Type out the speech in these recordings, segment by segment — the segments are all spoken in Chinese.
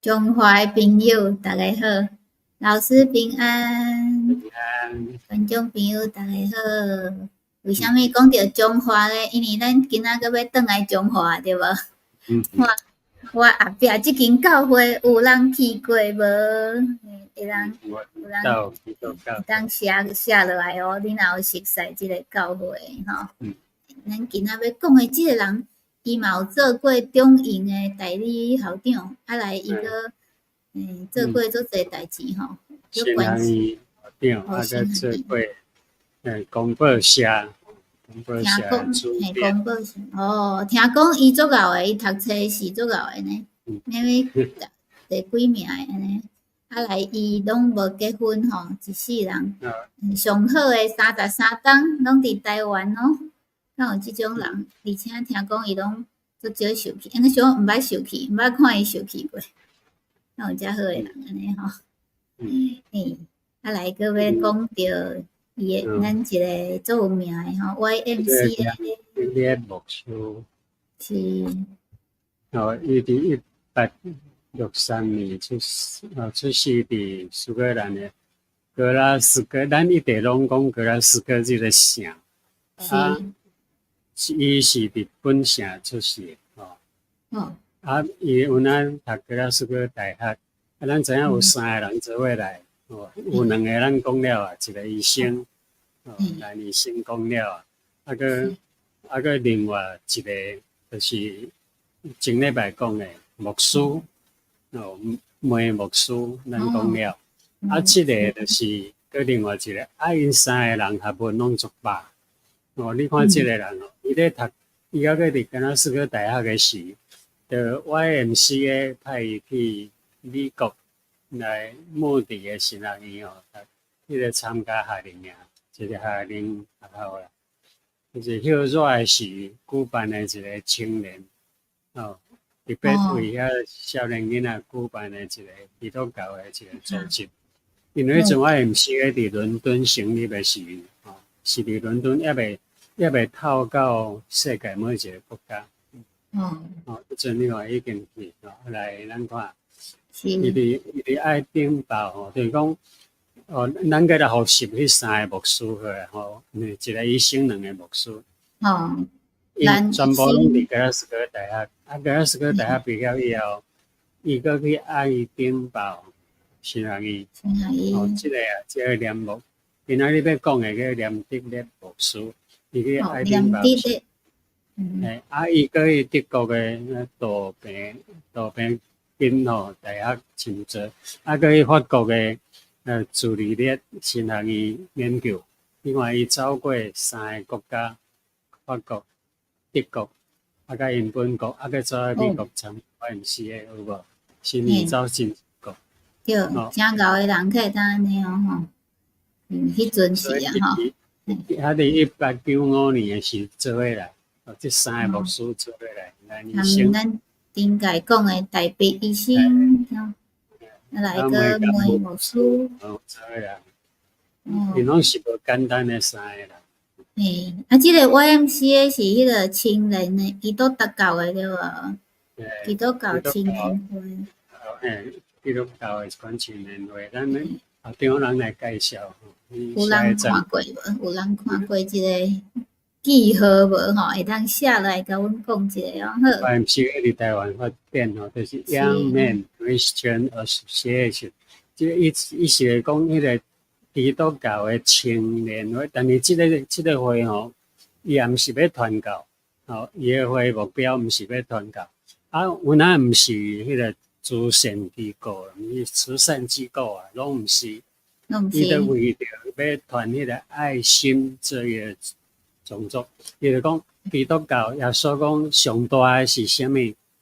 中华的朋友，大家好，老师平安，观众朋友大家好。为什么讲到中华咧？因为咱今仔个要转来中华，对无？我后壁即间教会有人去过无？会人有人会当写落来哦。你若有熟悉即个教会吼，咱今仔要讲的即个人，伊嘛有做过中营的代理校长，来伊个做过足侪代志吼，新行医校长，个做过公报社，公报社主编。公报社哦，听讲伊足够诶，伊读册是足够诶呢，因为第几名诶安尼，来伊拢无结婚吼，一世人上好诶33档拢伫台湾哦，敢有即种人，而且听讲伊拢足少受气，应该说毋捌受气，毋捌看伊受气过，敢有遮好诶人安尼吼。来个要讲到伊诶，咱一个最有名诶吼 YMCA 列牧师是伊伫1863年出世伫苏格兰诶格拉斯哥，咱一直拢讲格拉斯哥即个城，伊是伫本城出世吼。伊有咱读格拉斯哥大学，咱知影有3个人做伙来。有2个咱讲了啊，一个医生，男医生讲了啊，个另外一个就是前礼拜讲的牧师，梅牧师，咱讲了，这个就是个另外一个，因3个人学问拢足饱。你看这个人伊咧读，伊个伫格拉斯哥大学的时，就 YMCA 派伊去美国。来目的的是让伊迄个参加夏令营，一个夏令学校啦，就是休热时举办的一个青年，特别为遐少年囡仔举办的一个基督教的一个组织。因为迄阵我毋是伫伦敦成立的时，是伫伦敦也未透到世界每一个国家。迄阵你看已经去来咱看。伊伫爱顶报吼，就是讲，咱个来学习迄3个牧师吼，一个医生，2个牧师。因全部拢伫格拉斯哥大学，格拉斯哥大学毕业以后，伊搁去爱丁堡新学院。即个念牧，今仔日要讲的个念德烈牧师，伊去爱丁堡。伊搁去德国的杜平宾大学深造，搁去法国的朱利列新学院研究。另外，伊走过3个国家：法国、德国，甲因本国，搁走去美国参加 YMCA 有无？新年走新国。对，真够的人可以当安尼吼。迄阵是啊吼。伫1895年的时做伙来，这3个牧师做伙来医生。顶届讲的台北医生，来个梅牧师，因拢是无简单的3个人。即个 YMCA 是迄个青年的基督教的对无？基督教青年会。基督教的一款青年会，咱后场人来介绍。有人看过无？有人看过即个？记号无吼，会当写来甲阮讲一下哦。好。YMCA 伫台湾发展就是 Young Men Christian Association， 即个意思来讲，迄个基督教的青年会，但是即个会吼，伊也毋是要传教，伊个会目标毋是要传教，有哪毋是迄个慈善机构，慈善机构啊，拢毋是，伊就为着要传迄个爱心这个。种族，伊就讲基督教耶稣讲上大的是啥物？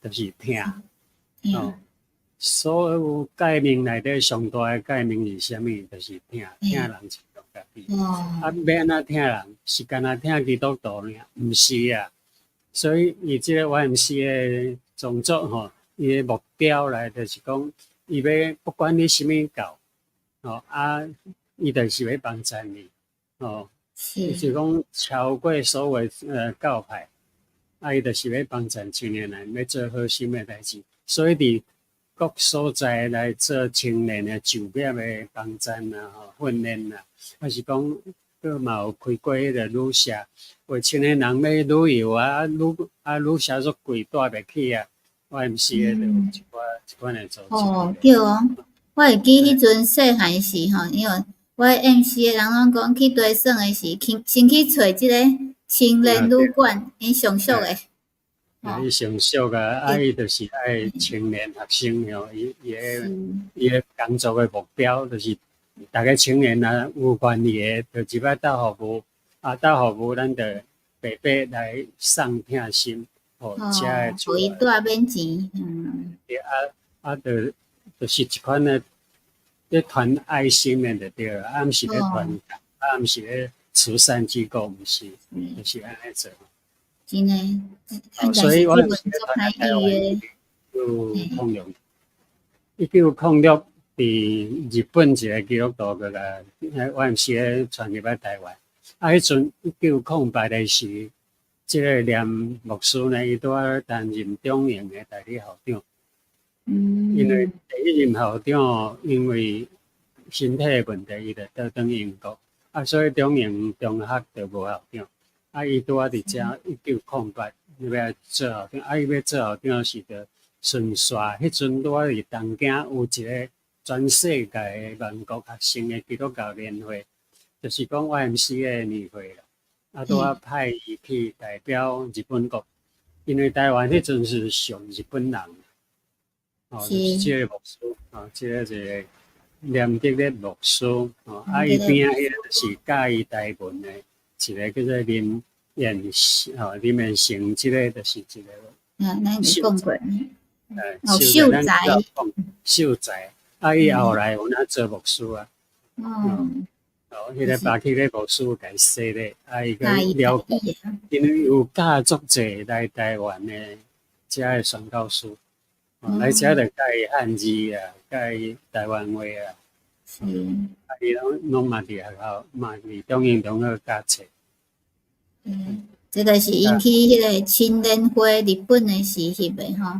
就是听。所有诫命内底上大的诫命是啥物？就是听，听人是用家己。要安怎听人？是干那听基督徒呢？毋是啊。所以伊即个 YMCA 的种族吼，伊的目标来就是讲，伊要不管你啥物教，伊就是要帮助你，就是讲超过所有教派，伊就是要帮助青年人要做好心的代志。所以伫各所在来做青年的就业的帮站啊、训练啊，还是讲佫嘛有开过迄个旅社，为青年人要旅游啊，旅社足贵带袂起啊。YMCA 就有一款的组织。对哦，我会记迄阵细汉时吼，因为YMCA 人拢讲去地耍的时，先去找即个青年旅馆，因上俗的。伊上俗啊，伊就是爱青年学生吼，伊个工作的目标就是大家青年啊有愿意的，就入来斗服务，斗服务咱就白白来送聘心。互伊带免钱，就是一款咧传爱心的就对了，毋是咧传，毋是咧慈善机构，毋是，就是安尼做。真诶，所以我是咧台湾有通用，1906伫日本一个基督徒个啦，我毋是咧传入来台湾，迄阵1908的时。即个念牧师呢，伊拄仔担任中营的代理校长。因为第一任校长因为身体的问题，伊就倒转英国，所以中营中学就无校长。伊拄仔伫遮1908要来做校长，伊要做校长是着顺续。迄阵拄仔伫东京有一个全世界的万国学生的基督教年会，就是讲 YMCA 的年会啦。拄仔派伊去代表日本国，因为台湾迄阵是上日本人，就是即个牧师，即个一个念德的牧师，伊边迄个就是教伊台文的，一个叫做林彦林彦成，即个就是一个，咱讲过，秀才，伊后来有哪做牧师啊？迄个巴基的牧师甲伊说咧，伊个了解，因为有教足济来台湾的遮的宣教师，来遮就教伊汉字啊，教伊台湾话啊，伊拢嘛伫学校，嘛伫中英中学教册。这个是引起迄个青年会日本的时翕的吼。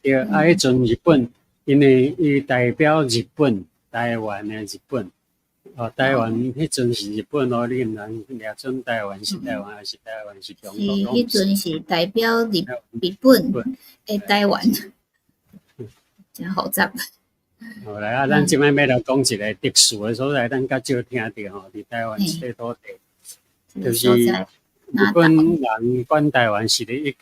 对，迄阵日本，因为伊代表日本，台湾的日本。台湾迄阵是日本咯，你毋通掠准台湾是台湾，还是台湾是中国？迄阵是代表日本诶台湾，真复杂。好来咱即摆要来讲一个特殊的所在，咱较少听到吼，伫台湾这土地，就是日本人管台湾是伫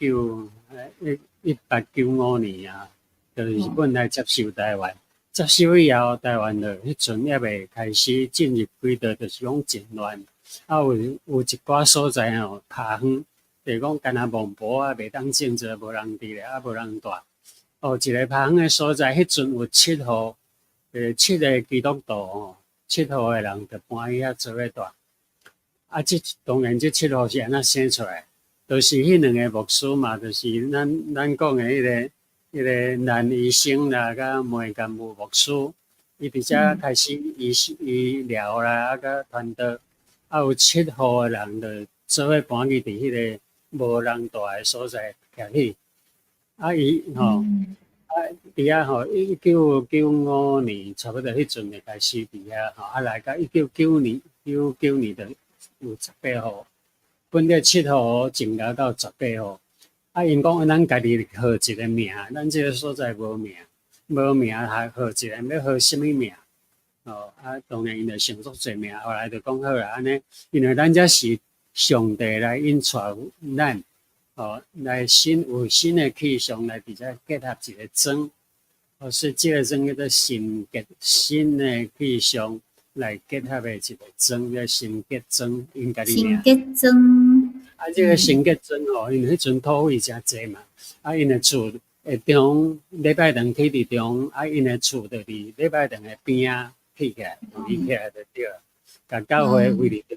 1895年啊，就是日本来接收台湾。接收以后，台湾就迄阵也未开始进入轨道，就是讲战乱。有一寡所在吼，拍远，就是讲干那蒙博啊，袂当种植，无人伫咧，无人住。一个拍远的所在，迄阵有7户，7个基督徒吼，7户的人就搬去遐做伙住。当然这7户是安怎生出来？就是迄2个牧师嘛，就是咱讲的迄个男医生啦，甲梅干部牧师，伊伫遮开始医疗啦，甲传道，有7户的人就做伙搬去伫迄个无人住的所在徛起。伊吼，伫遐吼，1995年差不多迄阵就开始伫遐吼，来到1999年就有18户，本来7户增加到18户。因讲咱家己号一个名，咱这个所在无名，还号一个，要号什么名？当然因就想足侪名，后来就讲好啦，安尼，因为咱这是上帝来引带咱，来有新的气象来伫遮结合一个庄，所以这个庄叫做新的气象来结合的一个庄，叫新结庄，因家己名。新结庄。这个新结庄吼，因为迄阵土匪诚济嘛，因的厝中礼拜堂起伫中，因的厝就伫礼拜堂的边啊起起来，立起来就对了。甲教会为了就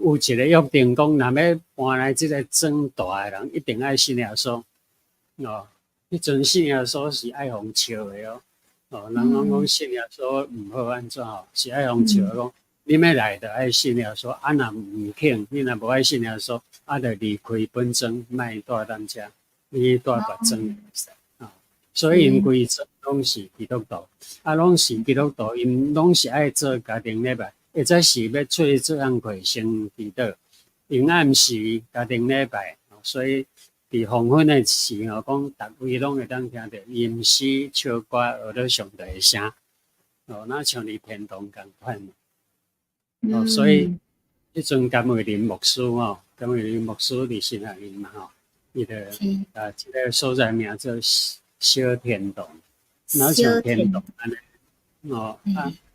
有一个约定讲，若要搬来即个庄大的人，一定爱信耶稣。迄阵信耶稣是爱互笑的哦。人讲信耶稣毋好安怎吼，是爱互笑的讲。你要来就爱信耶稣，若毋肯，你若无爱信耶稣，就离开本庄，莫住咱遮，你住别庄。所以因规则拢是基督徒，拢是基督徒，因拢是爱做家庭礼拜，或者是要出去做工课先祈祷，因暗时家庭礼拜，所以伫黄昏的时候，讲逐位拢会当听到吟诗唱歌，学到上帝的声，那像伫天堂共款。所以迄阵甘伟林牧师甘伟林牧师伫新学院嘛伊就即个所在名叫小天堂，然后像天堂安尼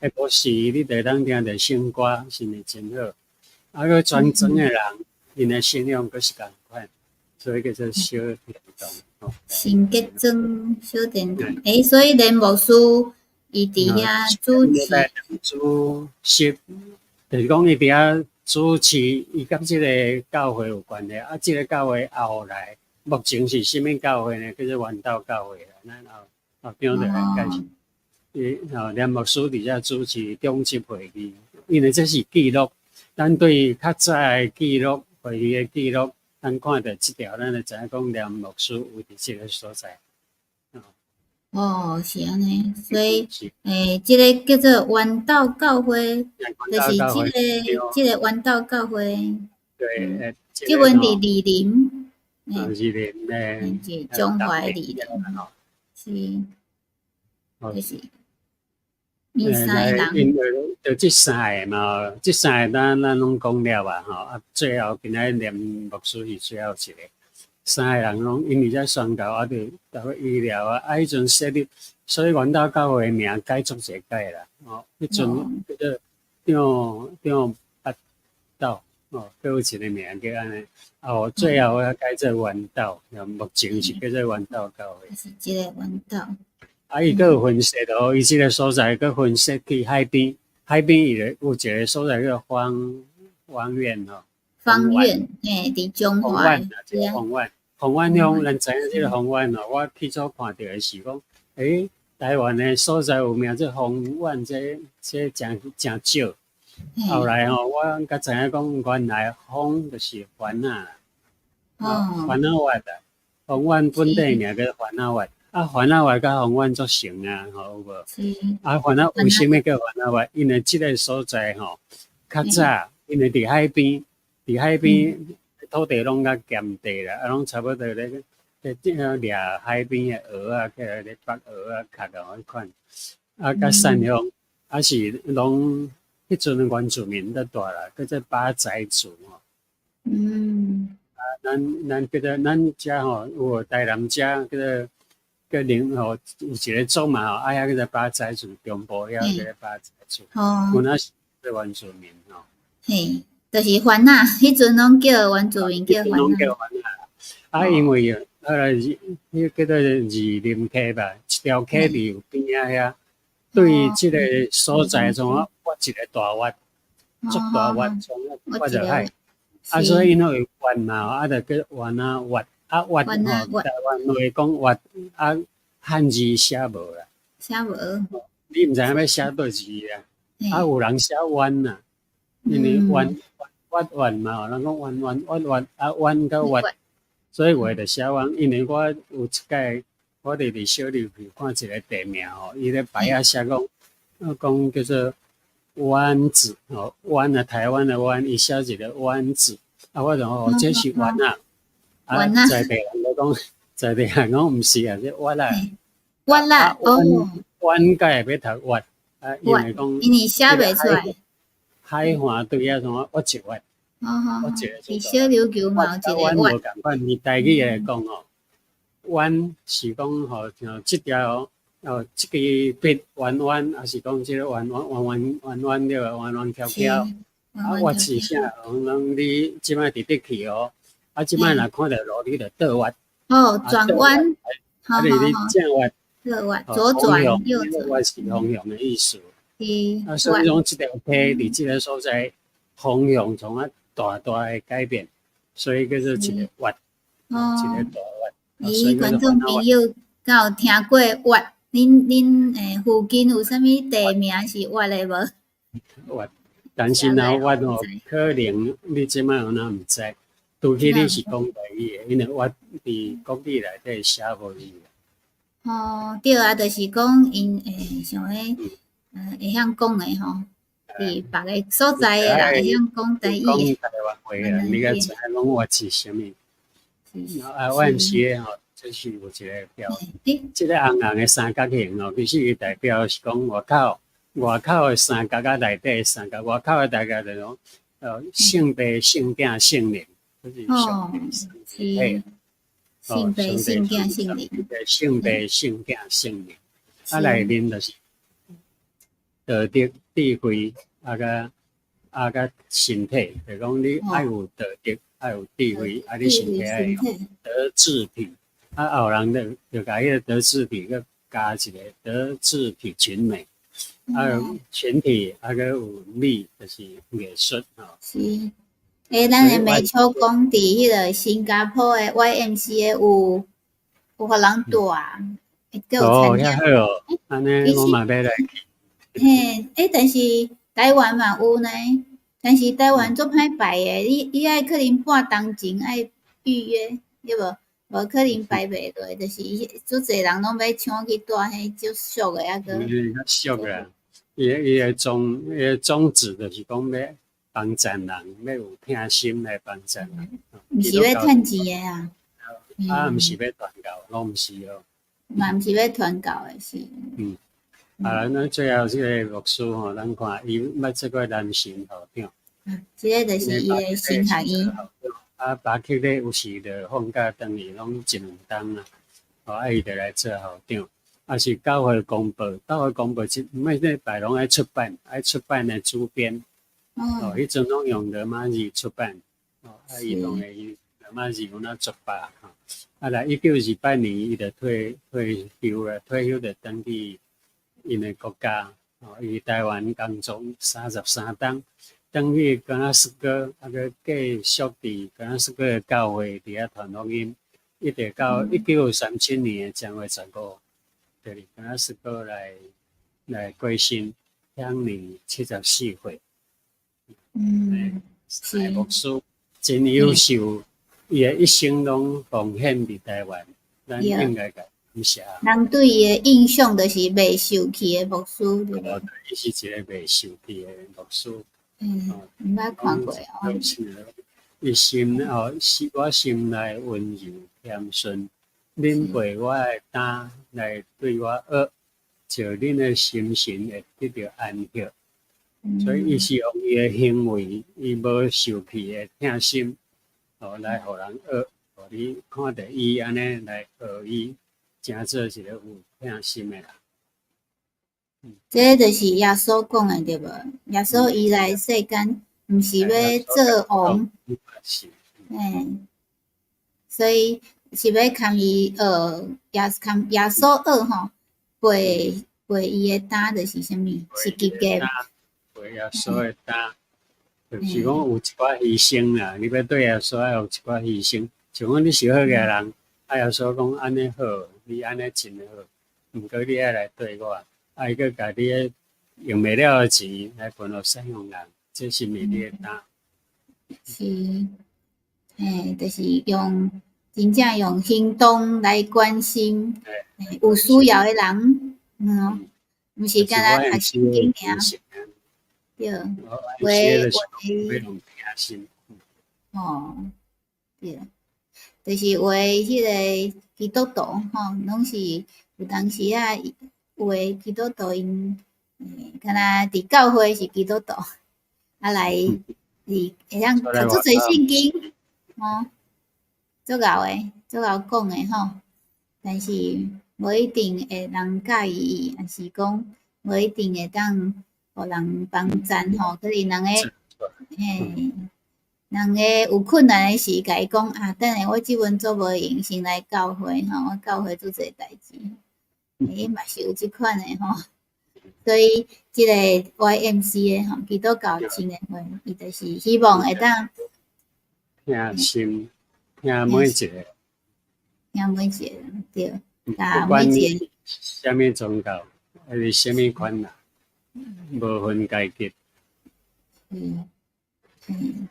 迄个时你就当听到圣歌，是的真好。个全庄的人，因的信仰阁是共款，所以叫做小天堂。新结庄小天堂，所以连牧师伊伫遐主持。就是讲伊伫遐主持，伊甲即个教会有关系。即个教会后来目前是啥物教会呢？叫做原道教会啦。咱后张就来介绍。连牧师伫遮主持中级会议，因为这是记录。咱对较早的记录、会议的记录，咱看到即条，咱就知影讲连牧师有伫即个所在。是安尼，所以即个叫做原道教会，就是即个原道教会。对，即阮伫李林，李林咧，是中华李林，是，就是23个人。因为就即3个嘛，即3个咱拢讲了啊，最后今仔连牧师是最后一个。3个人拢因为遮宣告就逐个医疗迄阵设立，所以原道教会名改足侪改啦。迄阵叫做张八道，叫有一个名叫安尼。最后改做原道，目前是叫做原道教会。是即个原道。伊佫有分析伊即个所在佫分析去海边，海边有一个所在叫芳苑芳苑，伫中华。芳苑乡，咱知影即个芳苑我起初看到的是讲，台湾的所在有名即芳苑，这真少。后来我才知影讲，原来芳就是番仔，番仔湾的。芳苑本地名叫番仔湾，番仔湾甲芳苑足像有无？番仔为什么叫番仔湾？因为即个所在较早，因为伫海边。土地拢较咸地啦，拢差不多咧掠海边的蚵起来咧bắt蚵壳迄款，甲产量是拢迄阵的原住民在住啦，叫做巴仔族咱叫做咱遮有台南遮叫做有一个族嘛遐叫做巴仔族，中部遐叫做巴仔族，阮是原住民嘿。就是番仔，迄阵拢叫原住民叫番仔。因为后来迄叫做二林溪吧，一条溪流边遐，对即个所在从挖一个大挖，足大挖，从挖入海。所以因为湾嘛，就叫湾仔挖。挖台湾话讲挖，汉字写无啦。写无。你毋知影要写倒字啊？有人写湾啦，因为湾。湾嘛，人讲湾，湾甲湾，所以话就写湾。因为我有一届，我伫小琉球看一个地名伊咧牌仔写讲叫做湾字湾台湾的湾，伊写一个湾字。我就这是湾在地人都讲，在地人讲毋是这湾啦，湾甲会要读湾因为讲，因为写袂出来。海岸对遐种挖一挖，伫小琉球嘛有一个湾无共款，以台语来讲湾是讲像即条即个笔弯，还是讲即个弯了，弯翘翘。挖是啥？人你即摆伫得去即摆若看到路，你就倒挖。转弯。你正挖。倒挖，左转右转。挖是方向的意思。所以讲即条溪伫即个所在方向从大的改变，所以叫做一个挖，一个大挖。观众朋友敢有听过挖？恁附近有啥物地名是挖的无？挖，但是若挖可能你即摆有哪毋知，除非你是讲台语的，因为挖伫国语内底写无字。哦，对啊，就是讲因像会会晓讲诶吼，伫别个所在诶人会晓讲台语诶，讲台湾话啊，你个知影讲我是啥物？阮是吼，就是有一个标，即个红红诶三角形哦，其实伊代表是讲外口诶三角甲内底诶三角，外口诶大概就讲性别、性囝、性灵，就是上帝三体。性别、性囝、性灵，性别、性囝、性灵，啊内面就是道德、智慧，甲身体，就讲你爱有道德，爱有智慧，啊你身体爱有德智体，啊后人就甲迄个德智体佮加一个德智体群美，啊群体啊佮有美，就是艺术吼。是。咱诶美秋公伫迄个新加坡诶 YMCA 有互人住啊，哦，遐好哦，安尼我嘛要来去。嘿，但是台湾嘛有呢，但是台湾做歹排诶，你爱可能半当前爱预约，对无？无可能排袂落，就是足侪人拢要抢去住迄足俗诶啊个。较俗啦，伊个宗旨就是讲要帮助人，要有疼心来帮助人。毋是要趁钱诶啊？毋是要传教，拢毋是哦。嘛毋是要传教诶是。咱最后即个牧师吼，咱看伊捌做过男神校长。即个就是伊诶新学院。巴克咧有时就放假当去，拢一两冬啊，伊就来做校长。啊是教会公报，每礼拜拢爱出版的主编。迄阵拢用罗马字出版，伊拢会罗马字有那做法来1928年，伊就退休了，退休就登去因的国家，伊台湾工作33冬，登去格拉斯哥，佮继续伫格拉斯哥的教会伫遐传福音，一直到1937年正月15，就是格拉斯哥来过身，享年74岁。是牧师真优秀，伊的一生拢奉献伫台湾，咱应该甲感谢。人对伊的印象就是袂受气的牧师，对无？伊是一个袂受气的牧师。毋捌看过哦。伊心我心内温柔谦顺，恁陪我的担来对我恶，叫恁的心神会得到安息。所以伊是用伊的行为，伊无受气的疼心，来互人学，互你看到伊安尼来学伊，真做一个有疼心的人。这就是耶稣讲的对无？耶稣伊来世间，毋是要做王，所以是要看伊耶稣学吼，背伊的担就是啥物？是基业。背耶稣的担，就是讲有一寡牺牲啦。你要对耶稣爱有一寡牺牲，像讲你是好个人，耶稣讲安尼好，你安尼真好，毋过你爱来对我。伊佫家己用袂了的钱来分互善良人，这是你的担。是，就是真正用行动来关心有需要的人，毋是干那读圣经尔。对，为对，就是为迄个基督徒吼，拢是有当时啊。有诶基督徒因，敢若伫教会是基督徒，来会晓读足侪圣经，足够诶，足够讲诶吼。但是无一定会人介意，还是讲无一定会当互人帮赞吼。可是人有困难诶时，甲伊讲等下我即份做无用，先来教会吼，我教会做侪代志。嘛是有即款诶吼，所以即个 YMCA 吼，基督教青年会，伊就是希望会当听心，听每一个，对，不管你啥物宗教，还是啥物款啦，无分阶级。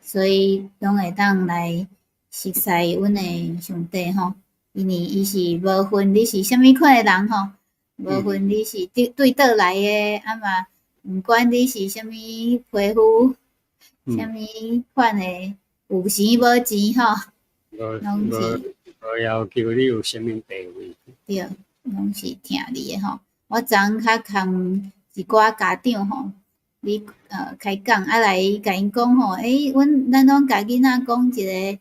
所以拢会当来熟悉阮诶上帝吼。因为伊是无分你是啥物款诶人吼，无分你是对倒来诶，啊嘛，毋管你是啥物皮肤，啥物款诶，有钱无钱吼，拢是无要求你有啥物地位。对，拢是听你诶吼。我昨较共一寡家长吼，你开讲啊来甲因讲吼，咱拢甲囡仔讲一个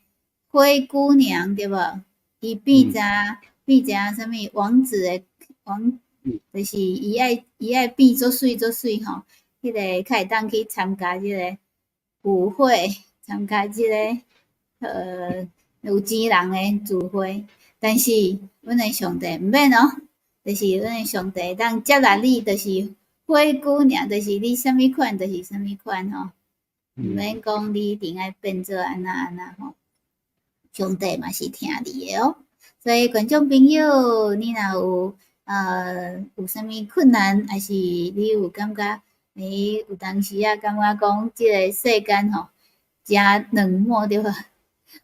灰姑娘对无？伊变成啥物王子诶王，就是伊爱变做水吼。迄个较会当去参加即个舞会，参加即个有钱人诶聚会。但是阮诶上帝毋免哦，就是阮诶上帝当接纳你，就是灰姑娘，就是你啥物款，就是啥物款吼。毋免讲你一定爱变做安那吼。上帝嘛是听你诶哦，所以观众朋友，你若有啥物困难，还是你有感觉你有当时啊感觉讲即个世间吼诚冷漠对无？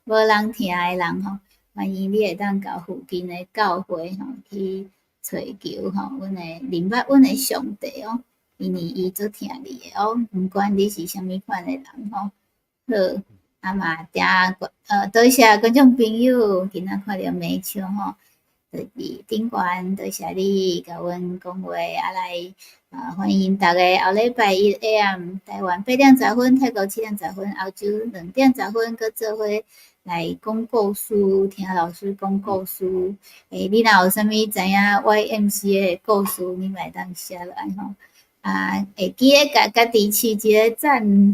无人听诶人吼，欢迎你会当到附近诶教会吼去找求吼，阮诶上帝哦，因为伊做听你诶哦，毋管你是啥物款诶人吼，好。啊嘛，多谢观众朋友今仔看到美唱吼，就是顶悬多谢你甲阮讲话，啊来欢迎大家后礼拜一 AM 台湾8:10，泰国7:10，澳洲2:10，搁做伙来讲故事，听老师讲故事。你若有啥物知影 YMCA 的故事，你嘛会当写来吼。会记得甲家己试一个赞。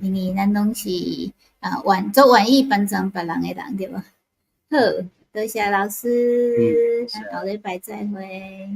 因为咱拢是愿意帮助别人诶人对无？好，多谢老师，咱后礼拜再会。